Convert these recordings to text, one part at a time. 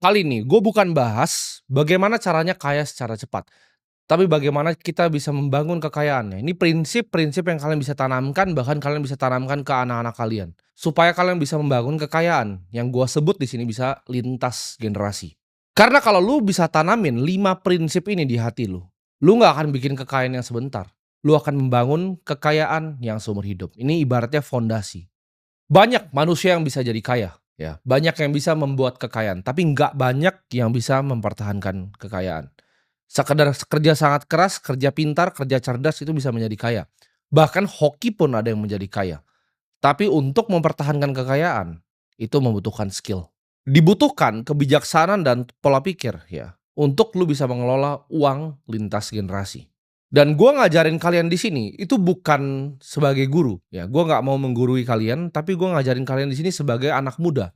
Kali ini gue bukan bahas bagaimana caranya kaya secara cepat, tapi bagaimana kita bisa membangun kekayaannya. Ini prinsip-prinsip yang kalian bisa tanamkan, bahkan kalian bisa tanamkan ke anak-anak kalian, supaya kalian bisa membangun kekayaan yang gue sebut di sini bisa lintas generasi. Karena kalau lu bisa tanamin 5 prinsip ini di hati lu nggak akan bikin kekayaan yang sebentar. Lu akan membangun kekayaan yang seumur hidup. Ini ibaratnya fondasi. Banyak manusia yang bisa jadi kaya, ya. Banyak yang bisa membuat kekayaan, tapi nggak banyak yang bisa mempertahankan kekayaan. Sekedar kerja sangat keras, kerja pintar, kerja cerdas itu bisa menjadi kaya. Bahkan hoki pun ada yang menjadi kaya. Tapi untuk mempertahankan kekayaan, itu membutuhkan skill. Dibutuhkan kebijaksanaan dan pola pikir ya, untuk lu bisa mengelola uang lintas generasi. Dan gua ngajarin kalian di sini itu bukan sebagai guru ya, gua nggak mau menggurui kalian, tapi gua ngajarin kalian di sini sebagai anak muda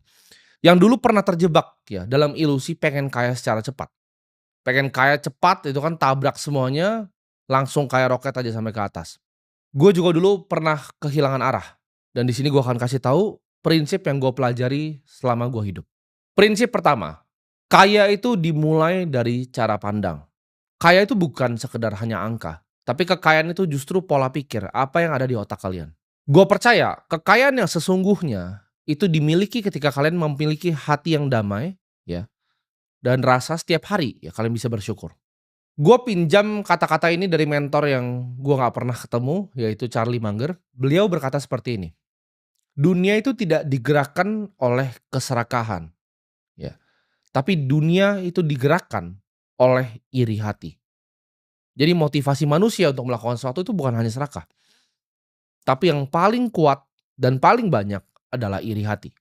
yang dulu pernah terjebak ya dalam ilusi pengen kaya secara cepat. Pengen kaya cepat itu kan tabrak semuanya, langsung kayak roket aja sampai ke atas. Gue juga dulu pernah kehilangan arah, dan di sini gue akan kasih tahu prinsip yang gue pelajari selama gue hidup. Prinsip pertama, kaya itu dimulai dari cara pandang. Kaya itu bukan sekedar hanya angka, tapi kekayaan itu justru pola pikir, apa yang ada di otak kalian. Gue percaya kekayaan yang sesungguhnya itu dimiliki ketika kalian memiliki hati yang damai, ya, dan rasa setiap hari ya kalian bisa bersyukur. Gue pinjam kata-kata ini dari mentor yang gue nggak pernah ketemu, yaitu Charlie Munger. Beliau berkata seperti ini, dunia itu tidak digerakkan oleh keserakahan, ya, tapi dunia itu digerakkan oleh iri hati. Jadi motivasi manusia untuk melakukan sesuatu itu bukan hanya serakah, tapi yang paling kuat dan paling banyak adalah iri hati.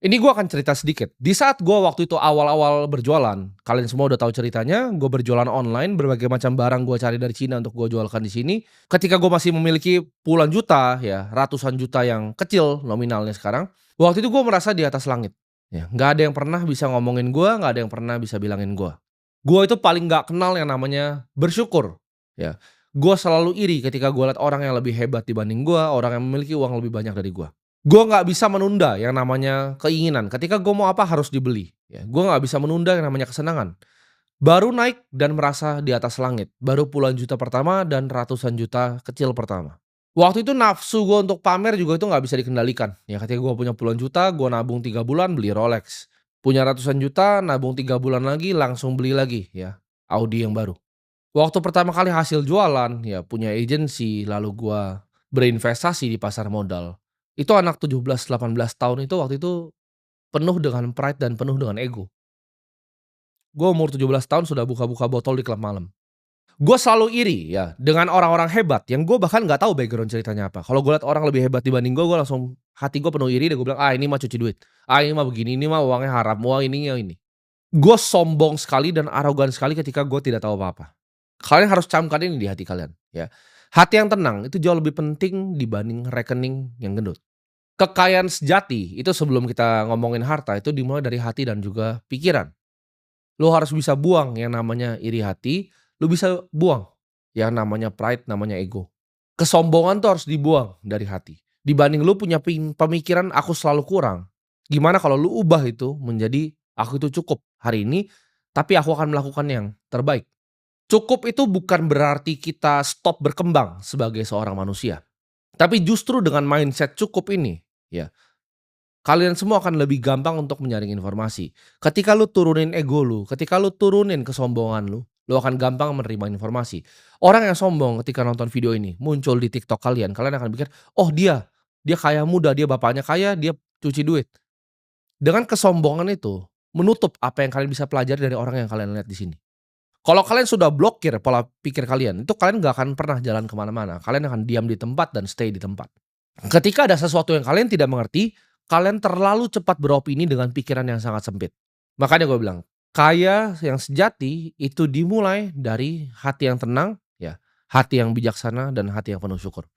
Ini gue akan cerita sedikit. Di saat gue waktu itu awal-awal berjualan, kalian semua udah tahu ceritanya, gue berjualan online, berbagai macam barang gue cari dari Cina untuk gue jualkan di sini. Ketika gue masih memiliki puluhan juta, ya ratusan juta yang kecil nominalnya sekarang, waktu itu gue merasa di atas langit. Ya, nggak ada yang pernah bisa ngomongin gue, nggak ada yang pernah bisa bilangin gue. Gue itu paling nggak kenal yang namanya bersyukur. Ya, gue selalu iri ketika gue lihat orang yang lebih hebat dibanding gue, orang yang memiliki uang lebih banyak dari gue. Gue nggak bisa menunda yang namanya keinginan, ketika gue mau apa harus dibeli, ya. Gue nggak bisa menunda yang namanya kesenangan. Baru naik dan merasa di atas langit, baru puluhan juta pertama dan ratusan juta kecil pertama. Waktu itu nafsu gue untuk pamer juga itu nggak bisa dikendalikan, ya ketika gue punya puluhan juta, gue nabung 3 bulan beli Rolex. Punya ratusan juta, nabung 3 bulan lagi langsung beli lagi ya, Audi yang baru. Waktu pertama kali hasil jualan, ya punya agensi, lalu gua berinvestasi di pasar modal. Itu anak 17, 18 tahun itu waktu itu penuh dengan pride dan penuh dengan ego. Gua umur 17 tahun sudah buka-buka botol di klub malam. Gua selalu iri ya dengan orang-orang hebat yang gua bahkan nggak tahu background ceritanya apa. Kalau gua lihat orang lebih hebat dibanding gua langsung hati gua penuh iri dan gua bilang, "Ah ini mah cuci duit. Ah ini mah begini, ini mah uangnya haram, wah ini ya ini." Gua sombong sekali dan arogan sekali ketika gua tidak tahu apa-apa. Kalian harus camkan ini di hati kalian, ya. Hati yang tenang itu jauh lebih penting dibanding rekening yang gendut. Kekayaan sejati itu sebelum kita ngomongin harta itu dimulai dari hati dan juga pikiran. Lu harus bisa buang yang namanya iri hati, lu bisa buang yang namanya pride, namanya ego. Kesombongan tuh harus dibuang dari hati. Dibanding lu punya pemikiran aku selalu kurang. Gimana kalau lu ubah itu menjadi aku itu cukup hari ini, tapi aku akan melakukan yang terbaik. Cukup itu bukan berarti kita stop berkembang sebagai seorang manusia. Tapi justru dengan mindset cukup ini, ya, kalian semua akan lebih gampang untuk menyaring informasi. Ketika lu turunin ego lu, ketika lu turunin kesombongan lu akan gampang menerima informasi. Orang yang sombong ketika nonton video ini muncul di TikTok kalian, kalian akan pikir, "Oh dia kaya muda, dia bapaknya kaya, dia cuci duit." Dengan kesombongan itu menutup apa yang kalian bisa pelajari dari orang yang kalian lihat di sini. Kalau kalian sudah blokir pola pikir kalian, itu kalian nggak akan pernah jalan kemana mana. Kalian akan diam di tempat dan stay di tempat. Ketika ada sesuatu yang kalian tidak mengerti, kalian terlalu cepat beropini dengan pikiran yang sangat sempit. Makanya gue bilang, kaya yang sejati itu dimulai dari hati yang tenang, ya, hati yang bijaksana dan hati yang penuh syukur.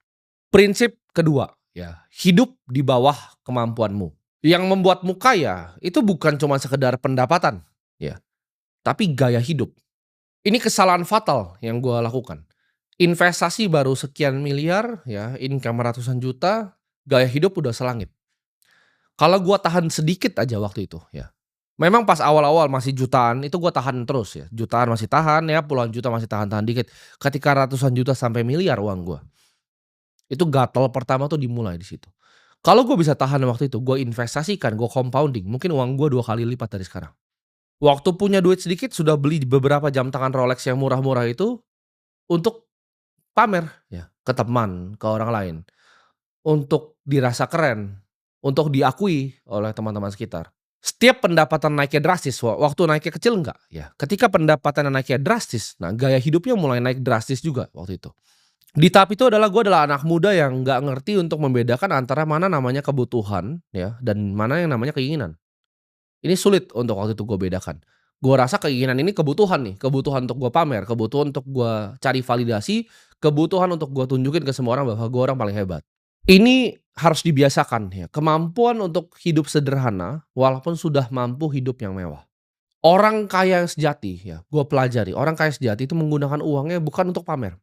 Prinsip kedua, ya, hidup di bawah kemampuanmu. Yang membuatmu kaya itu bukan cuma sekedar pendapatan, ya, tapi gaya hidup. Ini kesalahan fatal yang gue lakukan. Investasi baru sekian miliar, ya, income ratusan juta, gaya hidup udah selangit. Kalau gue tahan sedikit aja waktu itu, ya. Memang pas awal-awal masih jutaan itu gua tahan terus ya, jutaan masih tahan ya, puluhan juta masih tahan-tahan dikit. Ketika ratusan juta sampai miliar uang gua, itu gatal pertama tuh dimulai di situ. Kalau gua bisa tahan waktu itu, gua investasikan, gua compounding, mungkin uang gua 2 kali lipat dari sekarang. Waktu punya duit sedikit sudah beli beberapa jam tangan Rolex yang murah-murah itu untuk pamer ya, ke teman, ke orang lain, untuk dirasa keren, untuk diakui oleh teman-teman sekitar. Setiap pendapatan naiknya drastis, waktu naiknya kecil enggak, ya. Ketika pendapatan naiknya drastis, nah gaya hidupnya mulai naik drastis juga waktu itu. Di tahap itu adalah gue adalah anak muda yang nggak ngerti untuk membedakan antara mana namanya kebutuhan ya, dan mana yang namanya keinginan. Ini sulit untuk waktu itu gue bedakan. Gue rasa keinginan ini kebutuhan nih, kebutuhan untuk gue pamer, kebutuhan untuk gue cari validasi, kebutuhan untuk gue tunjukin ke semua orang bahwa gue orang paling hebat. Ini harus dibiasakan ya, kemampuan untuk hidup sederhana walaupun sudah mampu hidup yang mewah. Orang kaya yang sejati ya, gue pelajari, orang kaya sejati itu menggunakan uangnya bukan untuk pamer,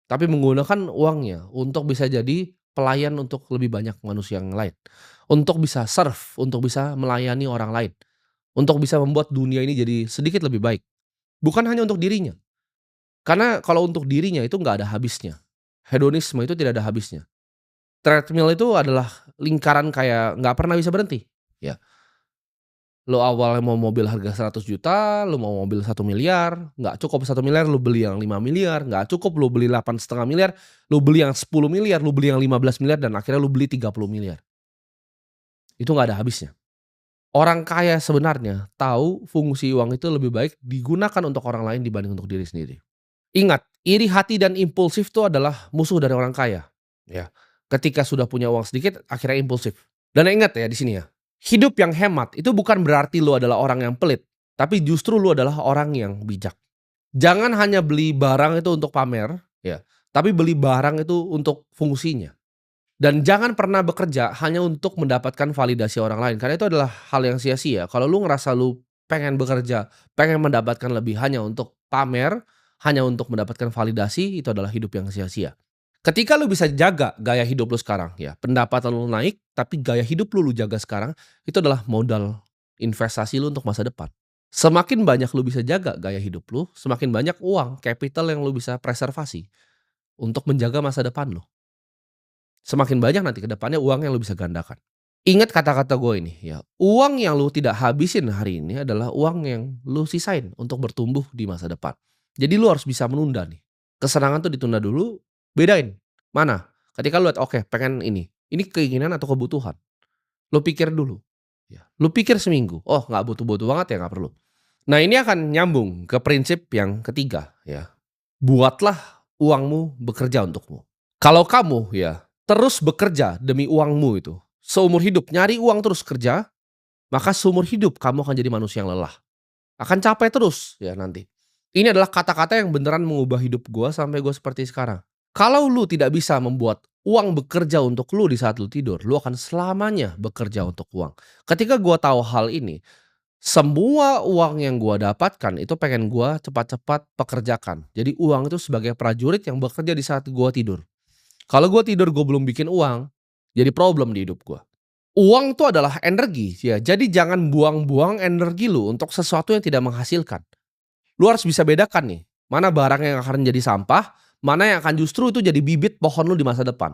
tapi menggunakan uangnya untuk bisa jadi pelayan untuk lebih banyak manusia yang lain. Untuk bisa serve, untuk bisa melayani orang lain. Untuk bisa membuat dunia ini jadi sedikit lebih baik. Bukan hanya untuk dirinya. Karena kalau untuk dirinya itu nggak ada habisnya. Hedonisme itu tidak ada habisnya. Treadmill itu adalah lingkaran kayak nggak pernah bisa berhenti. Ya, lo awalnya mau mobil harga 100 juta, lo mau mobil 1 miliar, nggak cukup 1 miliar, lo beli yang 5 miliar, nggak cukup lo beli 8,5 miliar, lo beli yang 10 miliar, lo beli yang 15 miliar, dan akhirnya lo beli 30 miliar. Itu nggak ada habisnya. Orang kaya sebenarnya tahu fungsi uang itu lebih baik digunakan untuk orang lain dibanding untuk diri sendiri. Ingat, iri hati dan impulsif itu adalah musuh dari orang kaya. Ya, ketika sudah punya uang sedikit, akhirnya impulsif. Dan ingat ya di sini ya, hidup yang hemat itu bukan berarti lu adalah orang yang pelit, tapi justru lu adalah orang yang bijak. Jangan hanya beli barang itu untuk pamer, ya, tapi beli barang itu untuk fungsinya. Dan jangan pernah bekerja hanya untuk mendapatkan validasi orang lain, karena itu adalah hal yang sia-sia. Kalau lu ngerasa lu pengen bekerja, pengen mendapatkan lebih hanya untuk pamer, hanya untuk mendapatkan validasi, itu adalah hidup yang sia-sia. Ketika lu bisa jaga gaya hidup lu sekarang ya, pendapatan lu naik, tapi gaya hidup lu jaga sekarang, itu adalah modal investasi lu untuk masa depan. Semakin banyak lu bisa jaga gaya hidup lu, semakin banyak uang, capital yang lu bisa preservasi untuk menjaga masa depan lu. Semakin banyak nanti ke depannya uang yang lu bisa gandakan. Ingat kata-kata gue ini ya, uang yang lu tidak habisin hari ini adalah uang yang lu sisain untuk bertumbuh di masa depan. Jadi lu harus bisa menunda nih. Kesenangan tuh ditunda dulu, bedain. Mana? Ketika lu lihat, oke pengen ini keinginan atau kebutuhan. Lu pikir dulu. Ya. Lu pikir seminggu, oh nggak butuh-butuh banget ya nggak perlu. Nah ini akan nyambung ke prinsip yang ketiga ya. Buatlah uangmu bekerja untukmu. Kalau kamu ya terus bekerja demi uangmu itu, seumur hidup nyari uang terus kerja, maka seumur hidup kamu akan jadi manusia yang lelah. Akan capek terus ya nanti. Ini adalah kata-kata yang beneran mengubah hidup gua sampai gua seperti sekarang. Kalau lu tidak bisa membuat uang bekerja untuk lu di saat lu tidur, lu akan selamanya bekerja untuk uang. Ketika gua tahu hal ini, semua uang yang gua dapatkan itu pengen gua cepat-cepat pekerjakan. Jadi uang itu sebagai prajurit yang bekerja di saat gua tidur. Kalau gua tidur gua belum bikin uang, jadi problem di hidup gua. Uang itu adalah energi ya, jadi jangan buang-buang energi lu untuk sesuatu yang tidak menghasilkan. Lu harus bisa bedakan nih, mana barang yang akan jadi sampah, mana yang akan justru itu jadi bibit pohon lu di masa depan.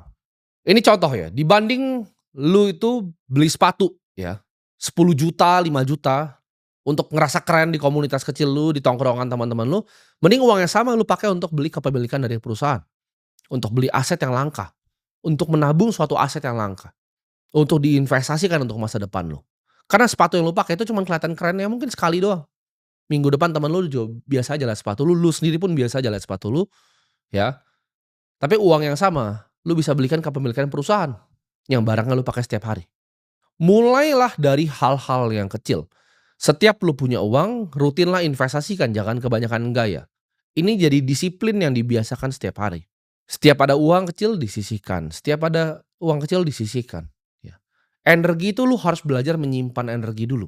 Ini contoh ya, dibanding lu itu beli sepatu ya, 10 juta, 5 juta untuk ngerasa keren di komunitas kecil lu, di tongkrongan teman-teman lu, mending uang yang sama lu pakai untuk beli kepemilikan dari perusahaan, untuk beli aset yang langka, untuk menabung suatu aset yang langka, untuk diinvestasikan untuk masa depan lu. Karena sepatu yang lu pakai itu cuman kelihatan kerennya mungkin sekali doang. Minggu depan teman lu juga biasa aja lihat sepatu lu sendiri pun biasa aja lihat sepatu lu, ya. Tapi uang yang sama, lu bisa belikan kepemilikan perusahaan, yang barangnya lu pakai setiap hari. Mulailah dari hal-hal yang kecil. Setiap lu punya uang, rutinlah investasikan, jangan kebanyakan gaya. Ini jadi disiplin yang dibiasakan setiap hari. Setiap ada uang kecil disisihkan, setiap ada uang kecil disisihkan, ya. Energi itu lu harus belajar menyimpan energi dulu.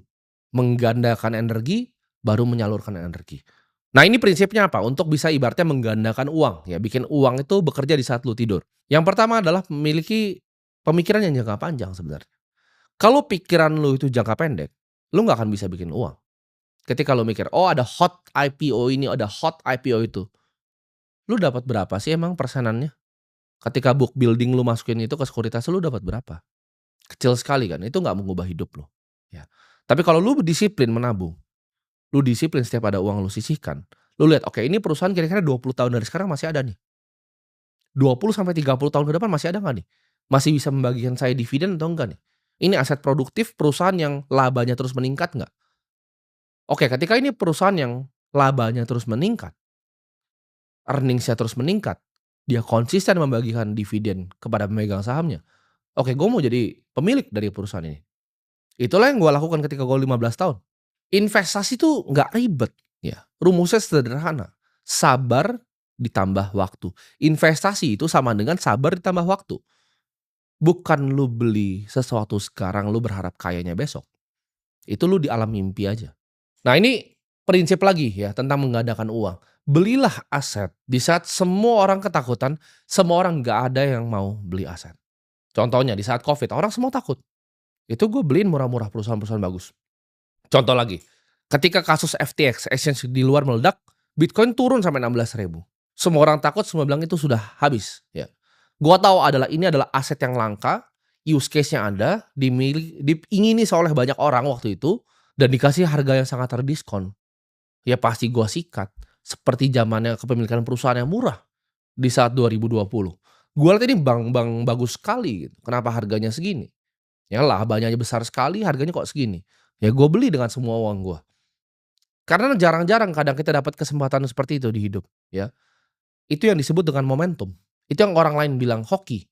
Menggandakan energi, baru menyalurkan energi. Nah ini prinsipnya apa? Untuk bisa ibaratnya menggandakan uang ya, bikin uang itu bekerja di saat lu tidur. Yang pertama adalah memiliki pemikiran yang jangka panjang sebenarnya. Kalau pikiran lu itu jangka pendek, lu nggak akan bisa bikin uang. Ketika lu mikir, "Oh ada hot IPO ini, ada hot IPO itu." Lu dapat berapa sih emang persenannya? Ketika book building lu masukin itu ke sekuritas lu dapat berapa? Kecil sekali kan, itu nggak mengubah hidup lu, ya. Tapi kalau lu disiplin menabung, lu disiplin setiap ada uang lu sisihkan, lu lihat, oke ini perusahaan kira-kira 20 tahun dari sekarang masih ada nih, 20 sampai 30 tahun ke depan masih ada nggak nih? Masih bisa membagikan saya dividen atau enggak nih? Ini aset produktif perusahaan yang labanya terus meningkat nggak? Oke, ketika ini perusahaan yang labanya terus meningkat, earnings-nya terus meningkat, dia konsisten membagikan dividen kepada pemegang sahamnya, oke gue mau jadi pemilik dari perusahaan ini. Itulah yang gue lakukan ketika gue 15 tahun. Investasi tuh nggak ribet, ya. Rumusnya sederhana, sabar ditambah waktu. Investasi itu sama dengan sabar ditambah waktu. Bukan lu beli sesuatu sekarang lu berharap kayanya besok. Itu lu di alam mimpi aja. Nah ini prinsip lagi ya tentang menggandakan uang. Belilah aset di saat semua orang ketakutan, semua orang nggak ada yang mau beli aset. Contohnya di saat Covid, orang semua takut. Itu gue beliin murah-murah perusahaan-perusahaan bagus. Contoh lagi, ketika kasus FTX, exchange di luar meledak, Bitcoin turun sampai 16.000. Semua orang takut, semua bilang itu sudah habis. Ya, gua tahu ini adalah aset yang langka, use case-nya ada, diingini oleh banyak orang waktu itu, dan dikasih harga yang sangat terdiskon. Ya pasti gua sikat. Seperti zamannya kepemilikan perusahaan yang murah di saat 2020. Gua lihat ini bank-bank bagus sekali gitu. Kenapa harganya segini? Ya labanya besar sekali, harganya kok segini. Ya gue beli dengan semua uang gue. Karena jarang-jarang kadang kita dapat kesempatan seperti itu di hidup, ya. Itu yang disebut dengan momentum. Itu yang orang lain bilang hoki.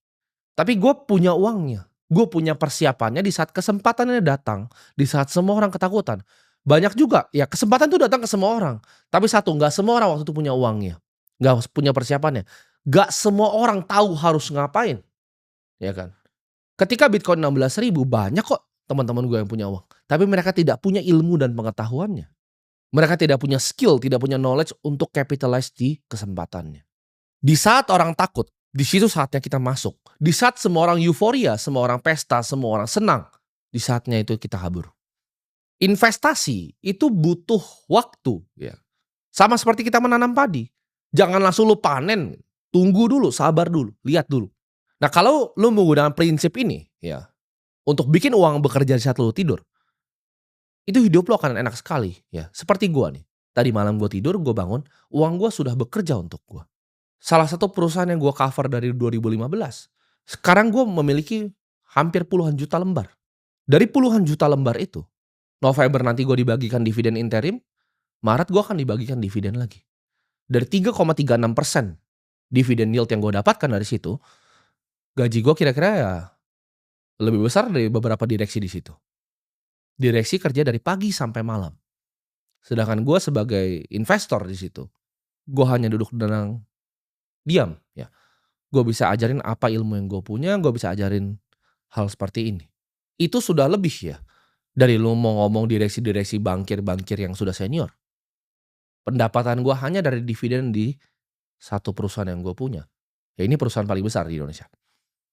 Tapi gue punya uangnya. Gue punya persiapannya di saat kesempatannya datang, di saat semua orang ketakutan. Banyak juga, ya kesempatan itu datang ke semua orang. Tapi satu, nggak semua orang waktu itu punya uangnya, nggak punya persiapannya. Nggak semua orang tahu harus ngapain, ya kan? Ketika Bitcoin 16.000 banyak kok teman-teman gue yang punya uang. Tapi mereka tidak punya ilmu dan pengetahuannya. Mereka tidak punya skill, tidak punya knowledge untuk capitalize di kesempatannya. Di saat orang takut, di situ saatnya kita masuk. Di saat semua orang euforia, semua orang pesta, semua orang senang, di saatnya itu kita kabur. Investasi itu butuh waktu, ya. Sama seperti kita menanam padi. Jangan langsung lu panen, tunggu dulu, sabar dulu, lihat dulu. Nah, kalau lu menggunakan prinsip ini, ya, untuk bikin uang bekerja di saat lu tidur, itu hidup lo akan enak sekali, ya. Seperti gua nih, tadi malam gua tidur, gua bangun, uang gua sudah bekerja untuk gua. Salah satu perusahaan yang gua cover dari 2015, sekarang gua memiliki hampir puluhan juta lembar. Dari puluhan juta lembar itu, November nanti gua dibagikan dividen interim, Maret gua akan dibagikan dividen lagi. Dari 3,36% dividen yield yang gua dapatkan dari situ, gaji gua kira-kira ya lebih besar dari beberapa direksi di situ. Direksi kerja dari pagi sampai malam. Sedangkan gue sebagai investor di situ, gue hanya duduk tenang, diam, ya. Gue bisa ajarin apa ilmu yang gue punya, gue bisa ajarin hal seperti ini. Itu sudah lebih ya dari lu mau ngomong direksi-direksi bankir-bankir yang sudah senior. Pendapatan gue hanya dari dividen di satu perusahaan yang gue punya. Ya ini perusahaan paling besar di Indonesia.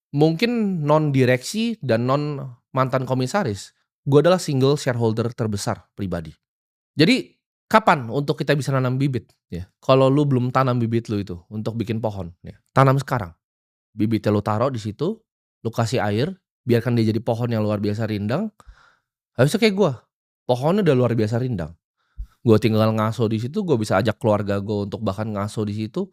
Mungkin non direksi dan non mantan komisaris, gue adalah single shareholder terbesar pribadi. Jadi kapan untuk kita bisa nanam bibit, ya? Kalau lu belum tanam bibit lu itu untuk bikin pohon, ya, tanam sekarang. Bibitnya lu taruh di situ, lu kasih air, biarkan dia jadi pohon yang luar biasa rindang. Habis itu kayak gua, pohonnya udah luar biasa rindang. Gua tinggal ngaso di situ, gua bisa ajak keluarga gua untuk bahkan ngaso di situ.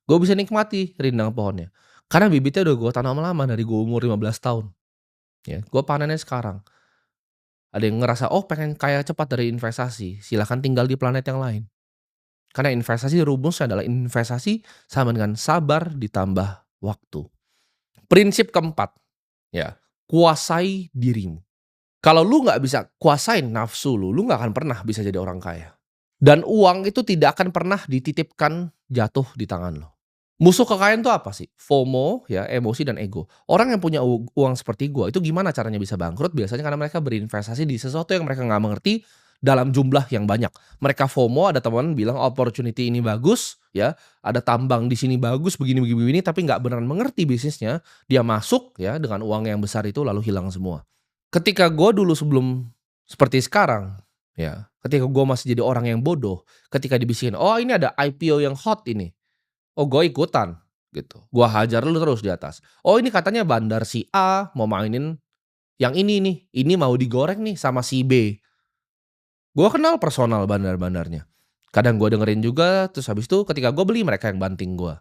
Gua bisa nikmati rindang pohonnya. Karena bibitnya udah gua tanam lama dari gua umur 15 tahun. Ya, gua panennya sekarang. Ada yang ngerasa, oh pengen kaya cepat dari investasi, silahkan tinggal di planet yang lain. Karena investasi rumusnya adalah investasi sama dengan sabar ditambah waktu. Prinsip keempat, ya, kuasai dirimu. Kalau lu nggak bisa kuasain nafsu lu nggak akan pernah bisa jadi orang kaya. Dan uang itu tidak akan pernah dititipkan jatuh di tangan lo. Musuh kekayaan itu apa sih? FOMO, ya, emosi dan ego. Orang yang punya uang seperti gua itu gimana caranya bisa bangkrut? Biasanya karena mereka berinvestasi di sesuatu yang mereka nggak mengerti dalam jumlah yang banyak. Mereka FOMO, ada teman bilang opportunity ini bagus, ya, ada tambang di sini bagus, begini begini begini, tapi nggak beneran mengerti bisnisnya. Dia masuk ya dengan uang yang besar itu lalu hilang semua. Ketika gua dulu sebelum Seperti sekarang, ya, ketika gue masih jadi orang yang bodoh, ketika dibisikin, "Oh ini ada IPO yang hot ini." Oh gue ikutan, gitu. Gue hajar lu terus di atas. "Oh ini katanya bandar si A mau mainin yang ini nih, ini mau digoreng nih sama si B." Gue kenal personal bandar-bandarnya. Kadang gue dengerin juga, terus habis itu ketika gue beli mereka yang banting gue.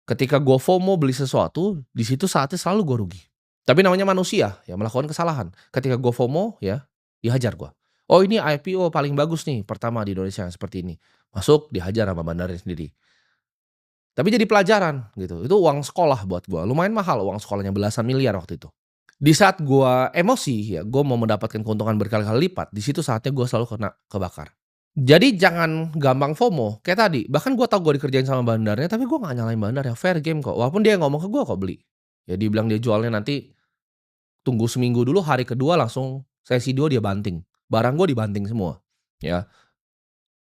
Ketika gue FOMO beli sesuatu, di situ saatnya selalu gue rugi. Tapi namanya manusia yang melakukan kesalahan. Ketika gue FOMO ya, dihajar gue. Oh ini IPO paling bagus nih, pertama di Indonesia yang seperti ini. Masuk dihajar sama bandarnya sendiri. Tapi jadi pelajaran gitu, itu uang sekolah buat gue, lumayan mahal uang sekolahnya belasan miliar waktu itu. Di saat gue emosi ya, gue mau mendapatkan keuntungan berkali-kali lipat, di situ saatnya gue selalu kena kebakar. Jadi jangan gampang FOMO, kayak tadi, bahkan gue tahu gue dikerjain sama bandarnya, tapi gue nggak nyalain bandarnya, fair game kok, walaupun dia ngomong ke gue kok beli. Ya dia bilang dia jualnya nanti tunggu seminggu dulu, hari kedua langsung sesi 2 dia banting. Barang gue dibanting semua, ya.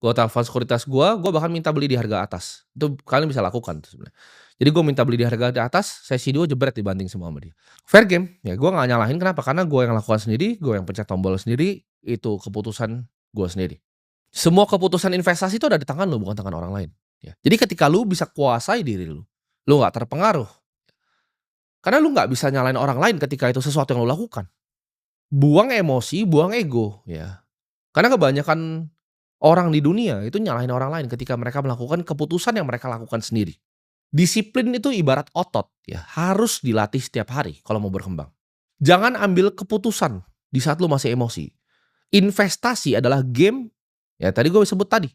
Gue telepon sekuritas gue bahkan minta beli di harga atas. Itu kalian bisa lakukan tuh sebenarnya. Jadi gue minta beli di harga di atas, sesi 2 jebret dibanting semua sama dia. Fair game, ya gue nggak nyalahin kenapa, karena gue yang lakukan sendiri, gue yang pencet tombol sendiri, itu keputusan gue sendiri. Semua keputusan investasi itu ada di tangan lu, bukan tangan orang lain, ya. Jadi ketika lu bisa kuasai diri lu nggak terpengaruh, karena lu nggak bisa nyalain orang lain ketika itu sesuatu yang lu lakukan. Buang emosi, buang ego, ya. Karena kebanyakan orang di dunia itu nyalahin orang lain ketika mereka melakukan keputusan yang mereka lakukan sendiri. Disiplin itu ibarat otot ya, harus dilatih setiap hari kalau mau berkembang. Jangan ambil keputusan di saat lu masih emosi. Investasi adalah game, ya tadi gue sebut tadi,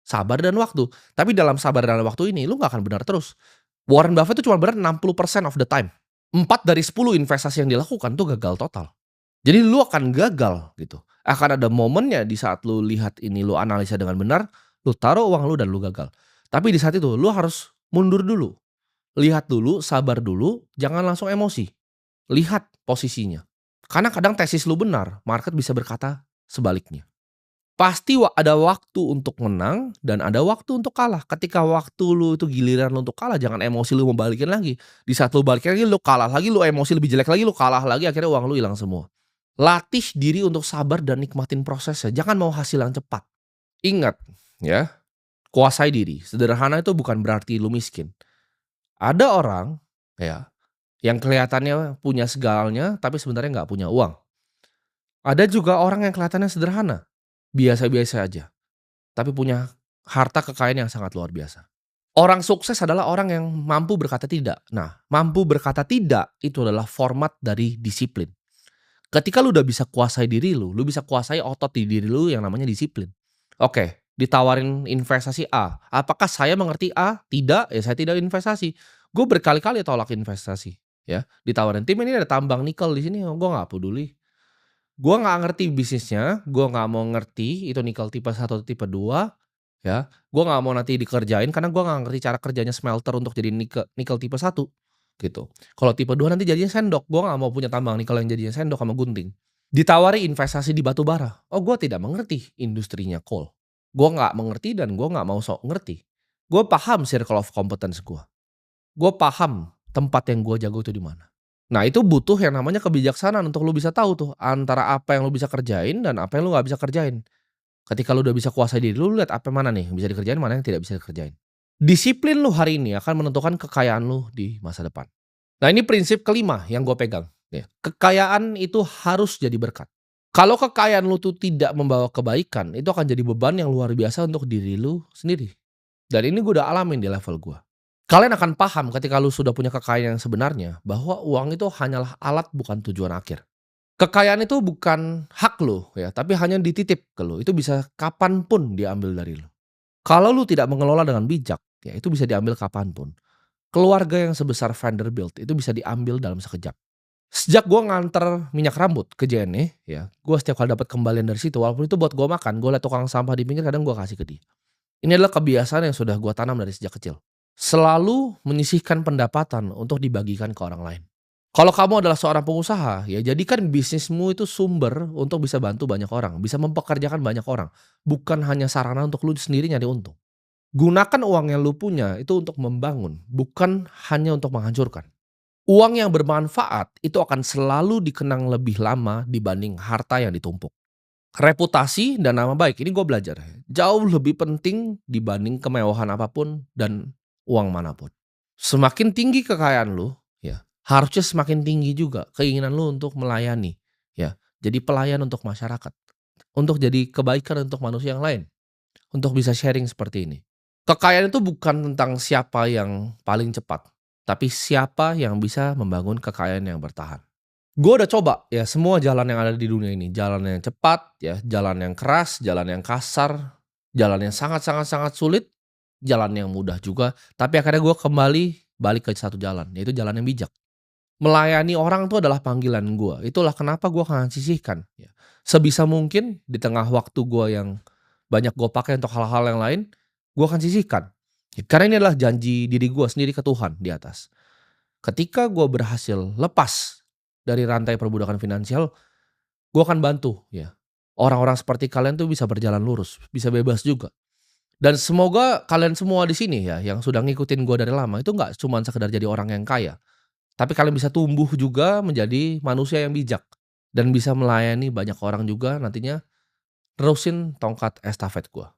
sabar dan waktu. Tapi dalam sabar dan waktu ini lu nggak akan benar terus. Warren Buffett itu cuma benar 60% of the time. 4 dari 10 investasi yang dilakukan tuh gagal total. Jadi lu akan gagal gitu. Akan ada momennya di saat lu lihat ini, lu analisa dengan benar, lu taruh uang lu dan lu gagal. Tapi di saat itu lu harus mundur dulu, lihat dulu, sabar dulu, jangan langsung emosi. Lihat posisinya. Karena kadang tesis lu benar, market bisa berkata sebaliknya. Pasti ada waktu untuk menang dan ada waktu untuk kalah. Ketika waktu lu itu giliran lu untuk kalah, jangan emosi lu mau balikin lagi. Di saat lu balikin lagi, lu kalah lagi, lu emosi lebih jelek lagi, lu kalah lagi, akhirnya uang lu hilang semua. Latih diri untuk sabar dan nikmatin prosesnya, jangan mau hasil yang cepat. Ingat ya, kuasai diri. Sederhana itu bukan berarti lu miskin. Ada orang ya, yang kelihatannya punya segalanya tapi sebenarnya nggak punya uang. Ada juga orang yang kelihatannya sederhana, biasa-biasa aja, tapi punya harta kekayaan yang sangat luar biasa. Orang sukses adalah orang yang mampu berkata tidak. Nah, mampu berkata tidak itu adalah format dari disiplin. Ketika lu udah bisa kuasai diri lu bisa kuasai otot di diri lu yang namanya disiplin. Oke, ditawarin investasi A, apakah saya mengerti A? Tidak, ya saya tidak investasi. Gue berkali-kali tolak investasi, ya. Ditawarin, "Tim ini ada tambang nikel di sini." Oh, gue nggak peduli. Gue nggak ngerti bisnisnya, gue nggak mau ngerti itu nikel tipe 1 atau tipe 2, ya. Gue nggak mau nanti dikerjain karena gue nggak ngerti cara kerjanya smelter untuk jadi nikel nikel tipe 1. Gitu. Kalau tipe 2 nanti jadinya sendok, gue nggak mau punya tambang nikel yang jadinya sendok sama gunting. Ditawari investasi di batu bara, oh gue tidak mengerti industrinya coal. Gue nggak mengerti dan gue nggak mau sok ngerti. Gue paham circle of competence gue. Gue paham tempat yang gue jago itu di mana. Nah itu butuh yang namanya kebijaksanaan untuk lu bisa tahu tuh antara apa yang lu bisa kerjain dan apa yang lu nggak bisa kerjain. Ketika lu udah bisa kuasai diri lu lihat apa mana nih yang bisa dikerjain, mana yang tidak bisa dikerjain. Disiplin lu hari ini akan menentukan kekayaan lu di masa depan. Nah ini prinsip kelima yang gue pegang, ya. Kekayaan itu harus jadi berkat. Kalau kekayaan lu tuh tidak membawa kebaikan, itu akan jadi beban yang luar biasa untuk diri lu sendiri. Dan ini gue udah alamin di level gue. Kalian akan paham ketika lu sudah punya kekayaan yang sebenarnya, bahwa uang itu hanyalah alat bukan tujuan akhir. Kekayaan itu bukan hak lu ya, tapi hanya dititip ke lu. Itu bisa kapan pun diambil dari lu. Kalau lu tidak mengelola dengan bijak, ya itu bisa diambil kapan pun. Keluarga yang sebesar Vanderbilt itu bisa diambil dalam sekejap. Sejak gue nganter minyak rambut ke JNE, ya, gue setiap kali dapat kembalian dari situ, walaupun itu buat gue makan, gue liat tukang sampah di pinggir kadang gue kasih ke dia. Ini adalah kebiasaan yang sudah gue tanam dari sejak kecil. Selalu menyisihkan pendapatan untuk dibagikan ke orang lain. Kalau kamu adalah seorang pengusaha, ya jadikan bisnismu itu sumber untuk bisa bantu banyak orang, bisa mempekerjakan banyak orang, bukan hanya sarana untuk lu sendiri nyari untung. Gunakan uang yang lu punya itu untuk membangun, bukan hanya untuk menghancurkan. Uang yang bermanfaat itu akan selalu dikenang lebih lama dibanding harta yang ditumpuk. Reputasi dan nama baik, ini gue belajar, jauh lebih penting dibanding kemewahan apapun dan uang manapun. Semakin tinggi kekayaan lu, ya, harusnya semakin tinggi juga keinginan lu untuk melayani, ya. Jadi pelayan untuk masyarakat, untuk jadi kebaikan untuk manusia yang lain, untuk bisa sharing seperti ini. Kekayaan itu bukan tentang siapa yang paling cepat, tapi siapa yang bisa membangun kekayaan yang bertahan. Gue udah coba ya semua jalan yang ada di dunia ini, jalan yang cepat ya, jalan yang keras, jalan yang kasar, jalan yang sangat sangat sangat sulit, jalan yang mudah juga, tapi akhirnya gue kembali balik ke satu jalan, yaitu jalan yang bijak. Melayani orang itu adalah panggilan gue, itulah kenapa gue akan sisihkan ya, sebisa mungkin di tengah waktu gue yang banyak gue pakai untuk hal-hal yang lain, gue akan sisihkan. Karena ini adalah janji diri gue sendiri ke Tuhan di atas. Ketika gue berhasil lepas dari rantai perbudakan finansial, gue akan bantu ya, orang-orang seperti kalian tuh bisa berjalan lurus, bisa bebas juga. Dan semoga kalian semua di sini ya, yang sudah ngikutin gue dari lama, itu nggak cuman sekedar jadi orang yang kaya, tapi kalian bisa tumbuh juga menjadi manusia yang bijak, dan bisa melayani banyak orang juga nantinya, terusin tongkat estafet gue.